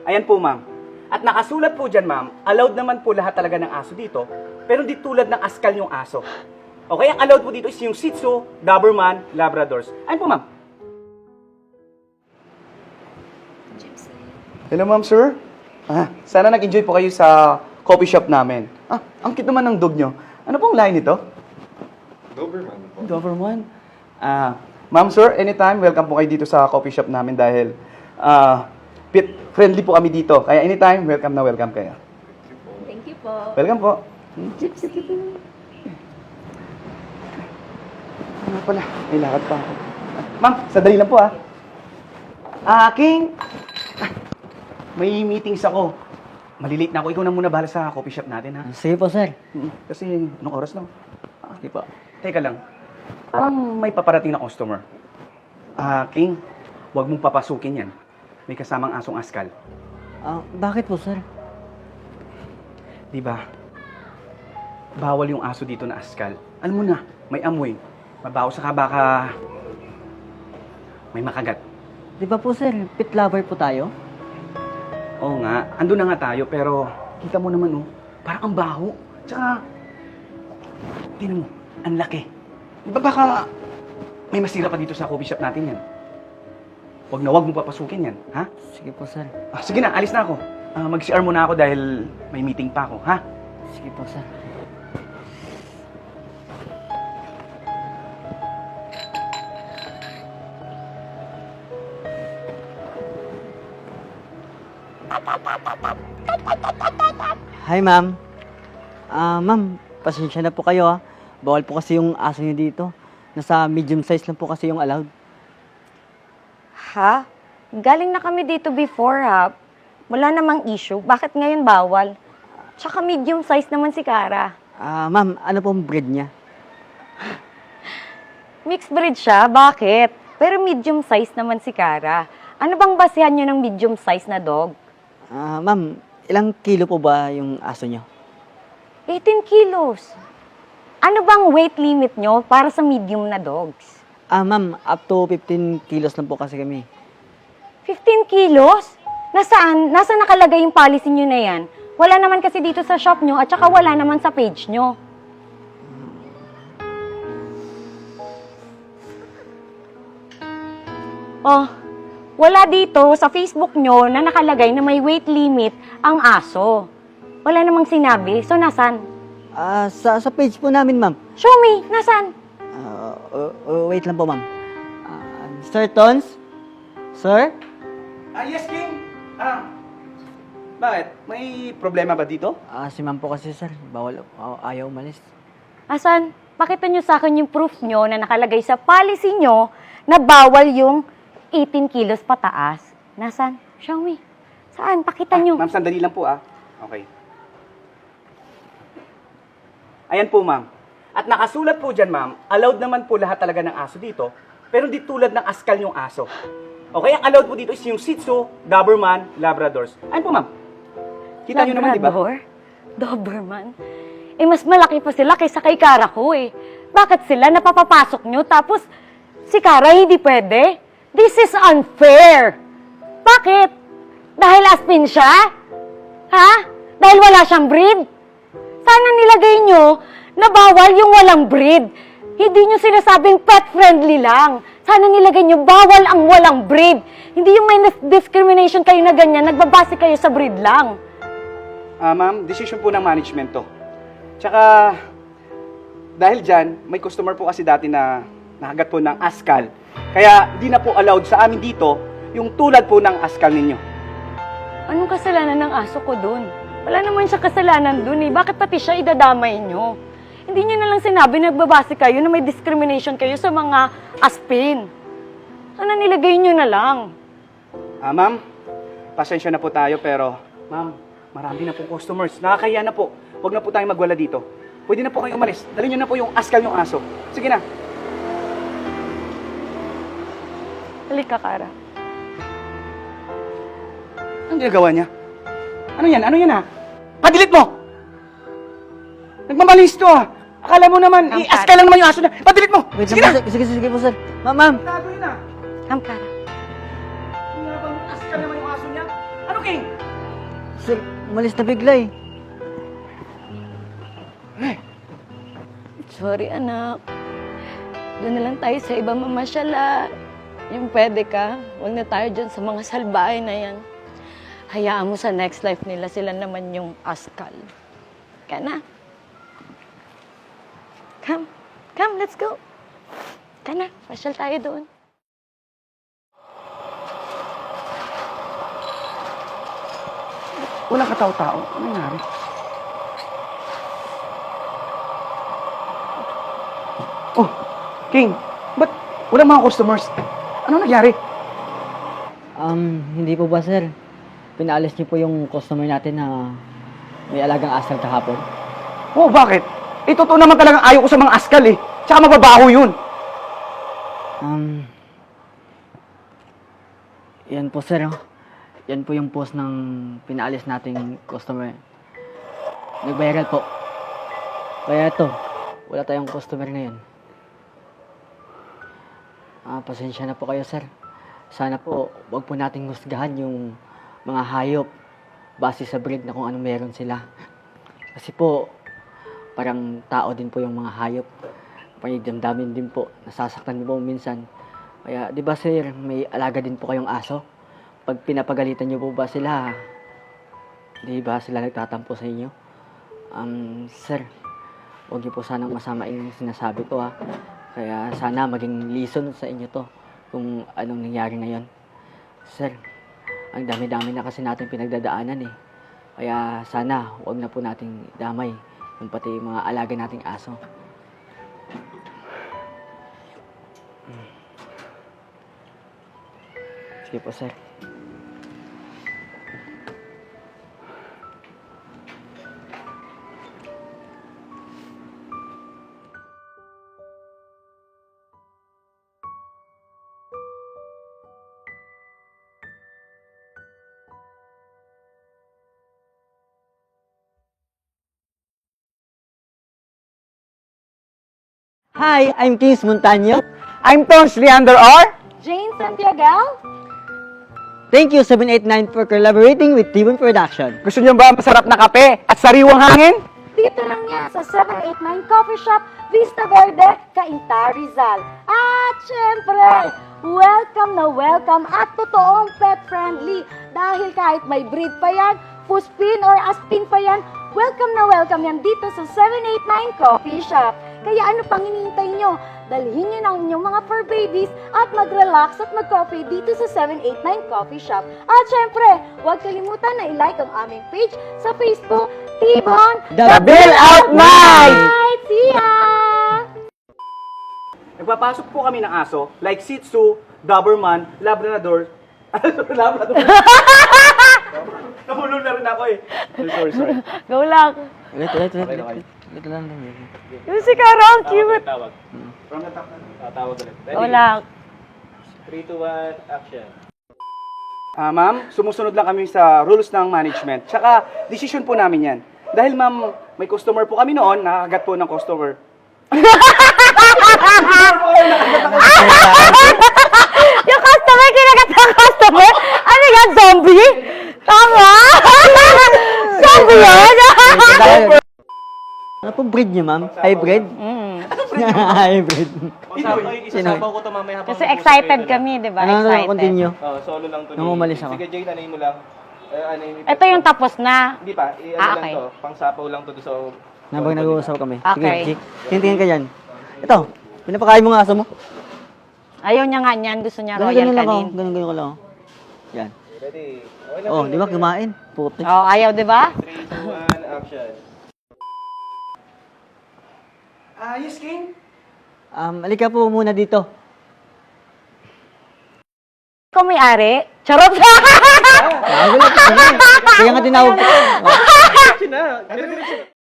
Ayan po, ma'am. At nakasulat po dyan, ma'am, allowed naman po lahat talaga ng aso dito, pero hindi tulad ng askal yung aso. Okay, ang allowed po dito is yung Shih Tzu, Doberman, Labradors. Ayan po, ma'am. Hello, ma'am, sir. Sana nag-enjoy po kayo sa coffee shop namin. Ang cute naman ng dog nyo. Ano pong lahi nito? Doberman po. Doberman. Ma'am, sir, anytime, welcome po kayo dito sa coffee shop namin dahil pet friendly po kami dito. Kaya anytime, welcome na welcome kayo. Thank you po. Welcome po. Ano pala? May lakad pa ako. Ma'am, sadali lang po King! May meetings ako. Malilate na ako. Ikaw na muna bahala sa coffee shop natin, ha? Sige po, sir. Kasi, anong oras na? Sige po. Teka lang. Parang may paparating na customer. King, huwag mong papasukin yan. May kasamang asong askal. Bakit po, sir? Di ba? Bawal yung aso dito na askal. Alam mo na, may amoy. Mabaho saka baka may makagat. Di ba po, sir? Pet lover po tayo? Oo nga, ando na nga tayo, pero kita mo naman, parang ang baho. Tsaka, tingnan mo, ang laki. Di ba baka may masira pa dito sa coffee shop natin yan? Huwag na huwag mo papasukin yan, ha? Sige po, sir. Sige na, alis na ako. Mag-CR muna ako dahil may meeting pa ako, ha? Sige po, sir. Hi, ma'am. Ma'am, pasensya na po kayo, Bawal po kasi yung aso niyo dito. Nasa medium size lang po kasi yung allowed. Ha? Galing na kami dito before, ha? Wala namang issue. Bakit ngayon bawal? Tsaka medium size naman si Kara. Ma'am, ano pong breed niya? Mixed breed siya? Bakit? Pero medium size naman si Kara. Ano bang basehan niyo ng medium size na dog? Ma'am, ilang kilo po ba yung aso niyo? 18 kilos. Ano bang weight limit nyo para sa medium na dogs? Ma'am, up to 15 kilos lang po kasi kami. 15 kilos? Nasaan? Nasaan nakalagay yung policy nyo na yan? Wala naman kasi dito sa shop nyo at saka wala naman sa page nyo. Oh, wala dito sa Facebook nyo na nakalagay na may weight limit ang aso. Wala namang sinabi. So, nasan? Sa page po namin, ma'am. Show me. Nasan? Wait lang po, ma'am. Sir Tons? Sir? Yes, King. Bakit? May problema ba dito? Si ma'am po kasi, sir. Bawal, ayaw umalis. Asan? Pakita nyo sa akin yung proof nyo na nakalagay sa policy nyo na bawal yung 18 kilos pataas. Nasaan? Show me. Saan? Pakita nyo. Ma'am, sandali lang po Okay. Ayan po, ma'am. At nakasulat po dyan, ma'am, allowed naman po lahat talaga ng aso dito, pero hindi tulad ng askal yung aso. Okay, ang allowed po dito is yung Shih Tzu, Doberman, Labradors. Ayan po, ma'am. Kita nyo naman, di ba? Labrador? Doberman? Mas malaki pa sila kaysa kay Kara ko eh. Bakit sila napapapasok nyo tapos si Kara hindi pwede? This is unfair. Bakit? Dahil aspin siya? Ha? Dahil wala siyang breed? Sana nilagay nyo na bawal yung walang breed. Hindi nyo sinasabing pet-friendly lang. Sana nilagay nyo bawal ang walang breed. Hindi yung may discrimination kayo na ganyan, nagbabase kayo sa breed lang. Ma'am, decision po ng management to. Tsaka, dahil dyan, may customer po kasi dati na nakagat po ng askal. Kaya, di na po allowed sa amin dito yung tulad po ng askal ninyo. Anong kasalanan ng aso ko dun? Wala naman siya kasalanan dun eh. Bakit pati siya idadamay nyo? Hindi nyo na lang sinabi na nagbabase kayo na may discrimination kayo sa mga aspin. Sana nilagay nyo na lang. Ma'am, pasensya na po tayo pero, ma'am, marami na po customers. Nakakaya na po. Huwag na po tayong magwala dito. Pwede na po kayo umalis. Dali nyo na po yung askal yung aso. Sige na. Halika, Kara. Anong ginagawa niya? Ano yan? Ano yan Padilit mo! Nagmamalis to Akala mo naman, i-askal lang naman yung aso na. Padilit mo! Wait Sige lang na! po, sir. Sige po, sir. Ma'am. Tago yun Come, Kara. Ano ba? Askal naman yung aso niya? Ano, King? Sir, umalis na bigla eh. Sorry, anak. Doon na lang tayo sa ibang mamasyala. Yung pwede ka. Huwag na tayo dyan sa mga salbahe na yan. Hayaan mo sa next life nila, sila naman yung askal. Kaya na. Come. Come, let's go. Kaya na, pasyal tayo doon. Walang katao-tao. Ano nangyari? Oh, King, ba't walang mga customers? Ano nangyari? Hindi po ba, sir? Pinaalis niyo po yung customer natin na may alagang askal kahapon. Oh, bakit? Eh, totoo naman talagang ayaw ko sa mga askal eh. Tsaka mababaho yun. Yan po, sir. Oh. Yan po yung post ng pinaalis nating customer. Nag-viral po. Kaya ito, wala tayong customer ngayon. Pasensya na po kayo, sir. Sana po, wag po nating husgahan yung mga hayop base sa breed na kung anong meron sila. Kasi po, parang tao din po yung mga hayop. Panidamdamin din po, nasasaktan din po minsan. Kaya, di ba sir, may alaga din po kayong aso? Pag pinapagalitan niyo po ba sila, di ba sila nagtatampo sa inyo? Sir, huwag niyo po sanang masamain yung sinasabi ko ha. Kaya sana maging lesson sa inyo to kung anong nangyari ngayon. Sir, ang dami-dami na kasi natin pinagdadaanan eh. Kaya sana huwag na po nating damay yung pati mga alaga nating aso. Sige po, sir. Hi, I'm Kings Montaño. I'm Tons Leander R. Jane Santiago? Thank you, 789, for collaborating with Tibon Production. Gusto niyo ba masarap na kape at sariwang hangin? Dito lang yan sa 789 Coffee Shop, Vista Verde, Cainta, Rizal. At syempre, welcome na welcome at totoong pet-friendly. Dahil kahit may breed pa yan, puspin or aspin pa yan, welcome na welcome yan dito sa 789 Coffee Shop. Kaya ano pang hinihintay nyo? Dalhin nyo ng inyong mga fur babies at mag-relax at mag-coffee dito sa 789 Coffee Shop. At syempre, huwag kalimutan na i-like ang aming page sa Facebook, Tibon The Bill Out Night! See ya! Nagpapasok po kami ng aso, like Shih Tzu, Doberman, Labrador. Labrador. Nabulol na rin ako eh. Sorry. Go lang. Wait lang. Yung si Kara, ang cute. Tawag. From the top na. Tawag ulit. Go lang. 3, 2, 1, action. Ma'am, sumusunod lang kami sa rules ng management. Tsaka, decision po namin yan. Dahil ma'am, may customer po kami noon, nakagat po ng customer. Yung customer, kinagat ng customer? Ano yan, zombie? Tama? Zombie yan? Ano pong breed niyo, ma'am? Hybrid? Hybrid. Isasabaw ko to mamaya habang Kasi excited kami, di ba? Ano, Excited. continue. Solo lang to. Nung umalis ako. Sige, Jane, anayin mo lang. Ito yung tapos na. Hindi pa, ano Ah, lang okay. to. Pang-sapaw lang to sa... Nabang nag-uusap kami. Okay. Sige, tingin ka dyan. Ito, pinapakain mo nga aso mo. Ayaw niya nga niyan. Gusto niya royal Ganun lang ako. kanin. Ganun ko lang. Yan. Ready? Okay na. Oh, di ba kumain? Puti. Oh, ayaw, di ba? 3, 2, 1, action. Yes, King? Alika po muna dito. Ikaw may-ari? Charot! Kaya nga tinawag ko. Action na.